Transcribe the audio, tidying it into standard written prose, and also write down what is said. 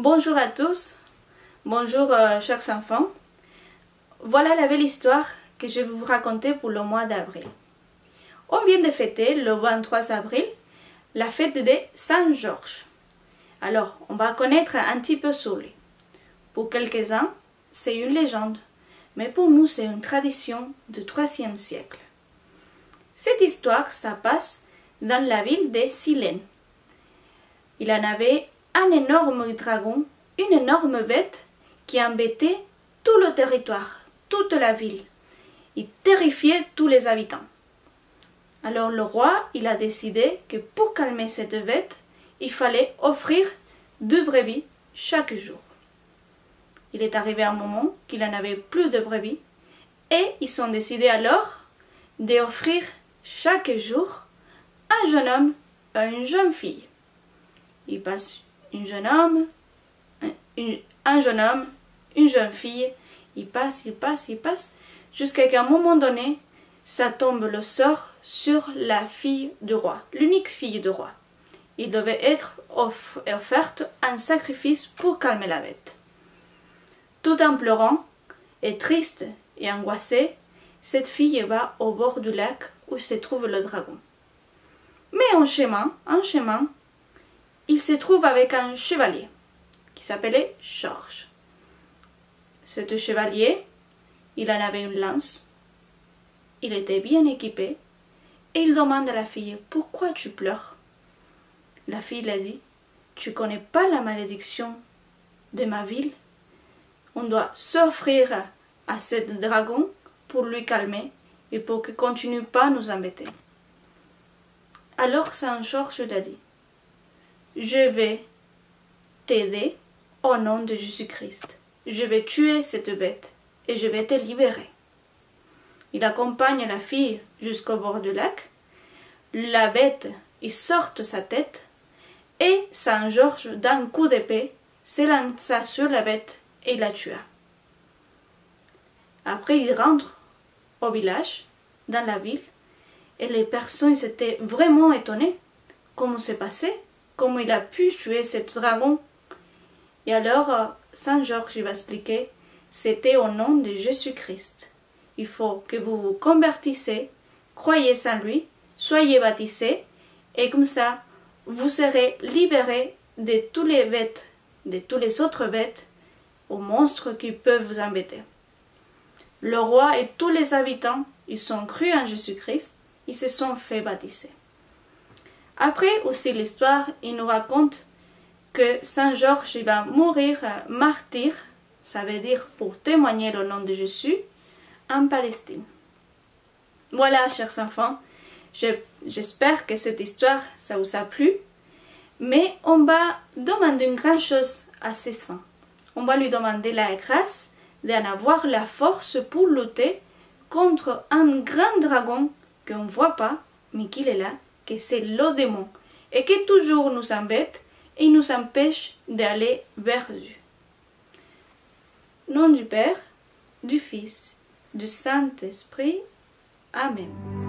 Bonjour à tous, bonjour chers enfants. Voilà la belle histoire que je vais vous raconter pour le mois d'avril. On vient de fêter le 23 avril la fête de Saint-Georges. Alors, on va connaître un petit peu sur lui. Pour quelques-uns, c'est une légende, mais pour nous, c'est une tradition du IIIe siècle. Cette histoire, ça passe dans la ville de Silène. Il en avait un énorme dragon, une énorme bête qui embêtait tout le territoire, toute la ville. Il terrifiait tous les habitants. Alors le roi, il a décidé que pour calmer cette bête, il fallait offrir 2 brebis chaque jour. Il est arrivé un moment qu'il n'en avait plus de brebis et ils ont décidé alors d'offrir chaque jour un jeune homme à une jeune fille. Il passe un jeune homme, une jeune fille, il passe, jusqu'à qu'à un moment donné, ça tombe le sort sur la fille du roi, l'unique fille du roi. Il devait être offerte un sacrifice pour calmer la bête. Tout en pleurant, et triste et angoissée, cette fille va au bord du lac où se trouve le dragon. Mais en chemin, il se trouve avec un chevalier qui s'appelait Georges. Ce chevalier, il en avait une lance, il était bien équipé et il demande à la fille « Pourquoi tu pleures ?» La fille lui a dit « Tu connais pas la malédiction de ma ville? On doit s'offrir à ce dragon pour lui calmer et pour qu'il ne continue pas à nous embêter. » Alors Saint-Georges lui a dit « Je vais t'aider au nom de Jésus-Christ. Je vais tuer cette bête et je vais te libérer. » Il accompagne la fille jusqu'au bord du lac. La bête, il sort sa tête et Saint-Georges, d'un coup d'épée, s'élança sur la bête et la tua. Après, il rentre au village, dans la ville, et les personnes étaient vraiment étonnées. Comment c'est passé? Comment il a pu tuer ce dragon? Et alors, Saint-Georges va expliquer, c'était au nom de Jésus-Christ. Il faut que vous vous convertissez, croyez en lui, soyez baptisés, et comme ça, vous serez libérés de tous les bêtes, de tous les autres bêtes, aux monstres qui peuvent vous embêter. Le roi et tous les habitants, ils sont crus en Jésus-Christ, ils se sont fait baptiser. Après aussi l'histoire, il nous raconte que Saint-Georges va mourir martyr, ça veut dire pour témoigner le nom de Jésus, en Palestine. Voilà, chers enfants, j'espère que cette histoire, ça vous a plu, mais on va demander une grande chose à ces saints. On va lui demander la grâce d'en avoir la force pour lutter contre un grand dragon qu'on ne voit pas, mais qu'il est là, que c'est le démon, et qui toujours nous embête et nous empêche d'aller vers Dieu. Nom du Père, du Fils, du Saint-Esprit. Amen.